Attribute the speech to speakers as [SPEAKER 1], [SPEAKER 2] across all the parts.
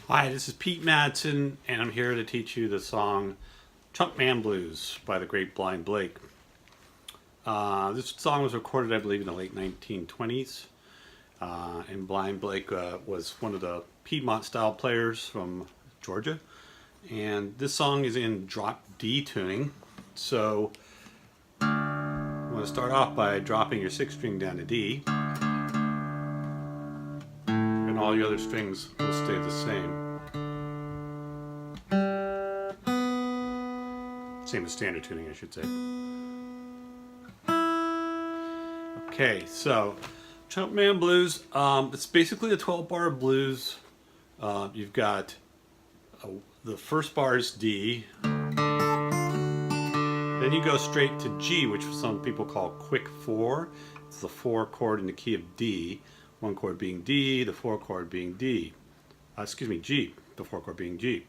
[SPEAKER 1] Hi, this is Pete Madsen, and I'm here to teach you the song Chump Man Blues by the great Blind Blake. This song was recorded, I believe, in the late 1920s. And Blind Blake was one of the Piedmont-style players from Georgia. And this song is in drop D tuning. So I'm going to start off by dropping your 6th string down to D. And all your other strings will stay the same. Same as standard tuning, I should say. Okay, so Chump Man Blues, it's basically a 12-bar blues. You've got the first bar is D, then you go straight to G, which some people call quick 4. It's the 4 chord in the key of D, 1 chord being D, the 4 chord being D. G, the 4 chord being G.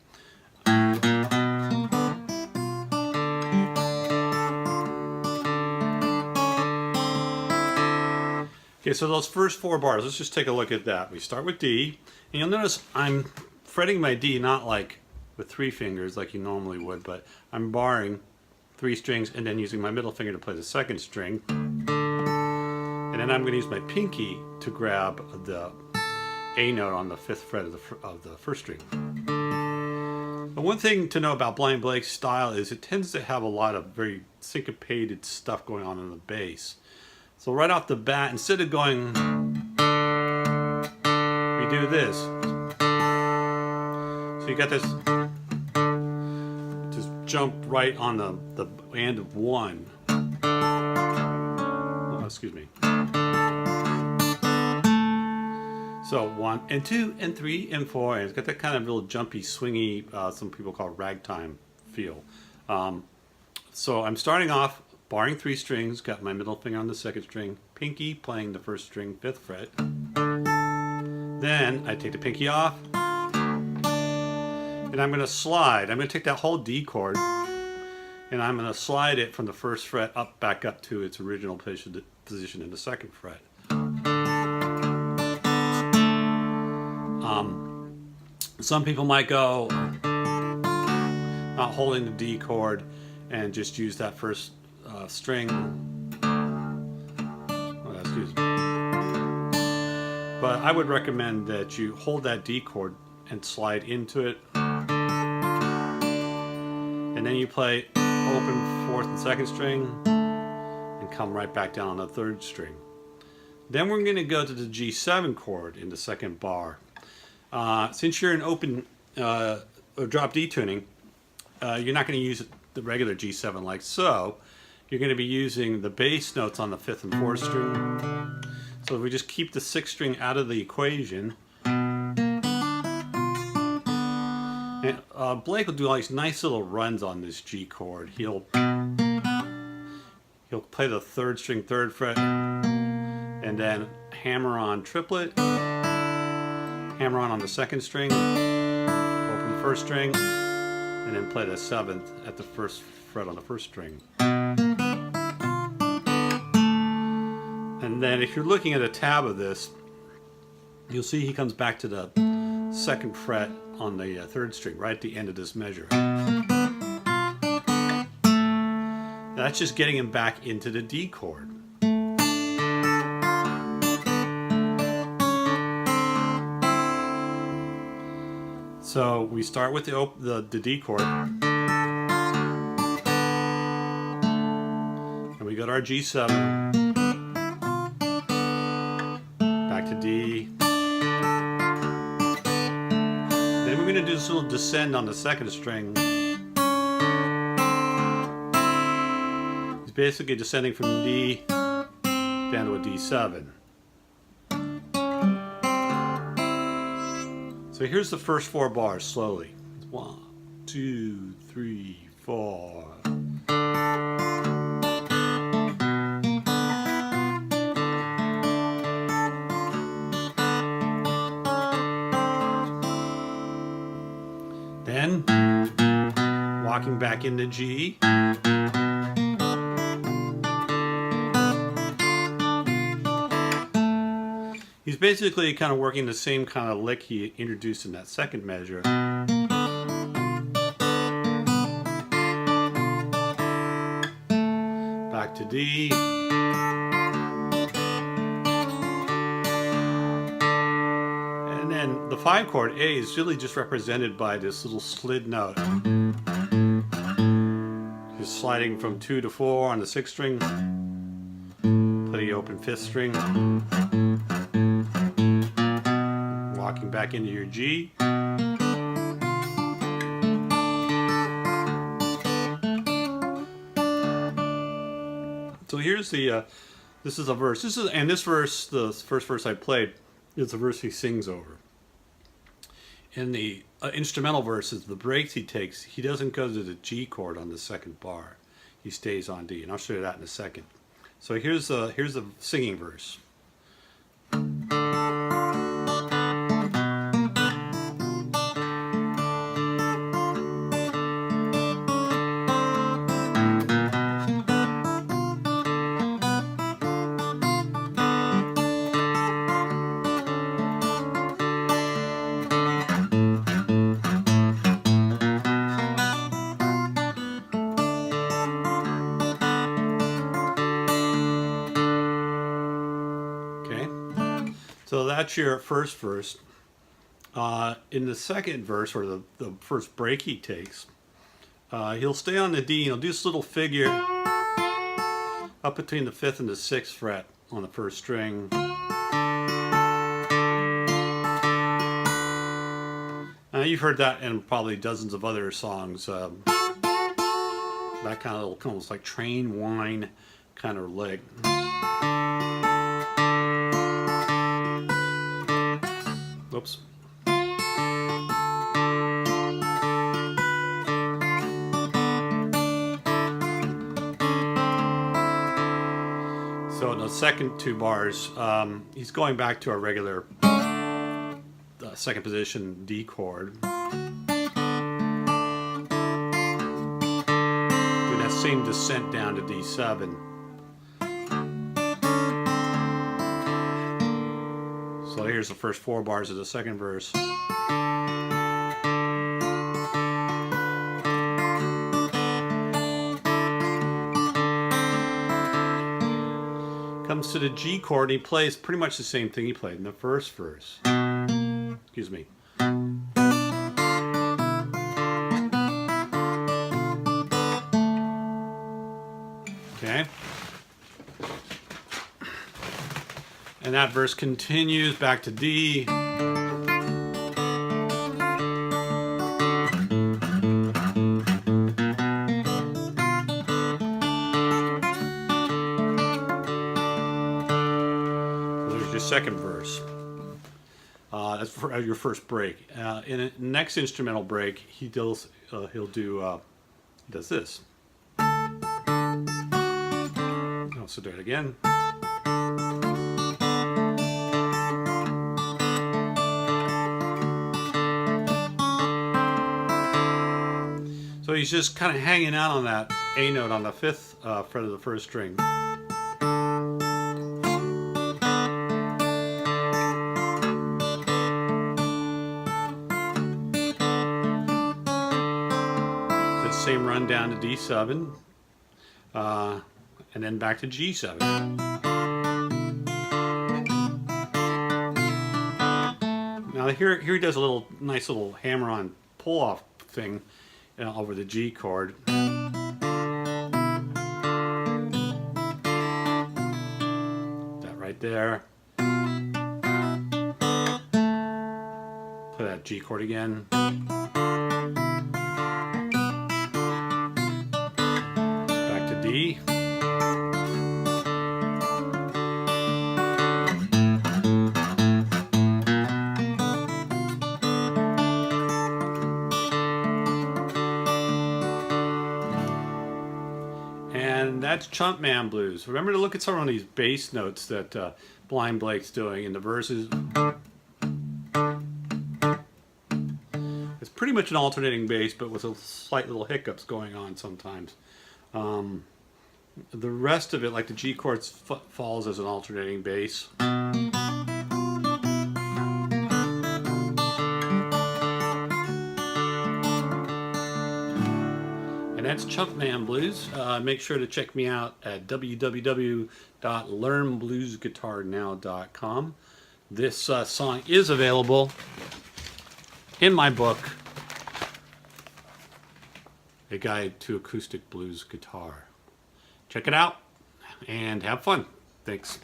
[SPEAKER 1] Okay, so those first 4 bars, let's just take a look at that. We start with D, and you'll notice I'm fretting my D not like with 3 fingers like you normally would, but I'm barring 3 strings and then using my middle finger to play the 2nd string. And then I'm going to use my pinky to grab the A note on the 5th fret of the 1st string. But one thing to know about Blind Blake's style is it tends to have a lot of very syncopated stuff going on in the bass. So right off the bat, instead of going, we do this. So you got this, just jump right on the end of 1. Oh, excuse me. So 1 and 2 and 3 and 4, and it's got that kind of real jumpy, swingy, some people call ragtime feel. So I'm starting off barring 3 strings, got my middle finger on the 2nd string, pinky playing the 1st string, 5th fret. Then I take the pinky off, and I'm going to slide. I'm going to take that whole D chord, and I'm going to slide it from the 1st fret back up to its original position in the 2nd fret. Some people might go not holding the D chord and just use that 1st string. Oh, excuse me. But I would recommend that you hold that D chord and slide into it, and then you play open 4th and 2nd string and come right back down on the 3rd string. Then we're going to go to the G7 chord in the 2nd bar. Since you're in open or drop D tuning, you're not going to use the regular G7 like so. You're going to be using the bass notes on the 5th and 4th string. So if we just keep the 6th string out of the equation, and Blake will do all these nice little runs on this G chord. He'll play the 3rd string, 3rd fret, and then hammer on triplet, hammer on the 2nd string, open the 1st string, and then play the 7th at the 1st fret on the 1st string. And then if you're looking at a tab of this, you'll see he comes back to the 2nd fret on the 3rd string, right at the end of this measure. That's just getting him back into the D chord. So we start with the D chord, and we go to our G7, back to D. Then we're going to do this little descend on the 2nd string. It's basically descending from D down to a D7. So here's the first 4 bars slowly. 1, 2, 3, 4. Then walking back into G. He's basically kind of working the same kind of lick he introduced in that second measure. Back to D. And then the 5 chord A is really just represented by this little slid note. Just sliding from 2 to 4 on the 6th string. Play the open 5th string. Walking back into your G. So here's the, this is a verse. This verse, the first verse I played, is the verse he sings over. In the instrumental verses, the breaks he takes, he doesn't go to the G chord on the second bar. He stays on D, and I'll show you that in a second. So here's the singing verse. So that's your first verse. In the second verse, or the first break he takes, he'll stay on the D and he'll do this little figure up between the 5th and the 6th fret on the first string. You've heard that in probably dozens of other songs. That kind of little, almost like train whine kind of lick. Whoops. So in the second 2 bars, he's going back to our regular second position D chord. Doing that same descent down to D7. So here's the first 4 bars of the second verse. Comes to the G chord, and he plays pretty much the same thing he played in the first verse. Excuse me. Okay. And that verse continues back to D. Second verse. That's for your first break. In the next instrumental break, he'll do this. So do it again. So he's just kind of hanging out on that A note on the 5th fret of the first string. Same run down to D7, and then back to G7. Now here he does a nice little hammer-on pull-off thing over the G chord. That right there. Play that G chord again. D. And that's Chump Man Blues. Remember to look at some of these bass notes that Blind Blake's doing in the verses. It's pretty much an alternating bass, but with a slight little hiccups going on sometimes. The rest of it, like the G chords, falls as an alternating bass. And that's Chump Man Blues. Make sure to check me out at www.learnbluesguitarnow.com. This song is available in my book, A Guide to Acoustic Blues Guitar. Check it out and have fun. Thanks.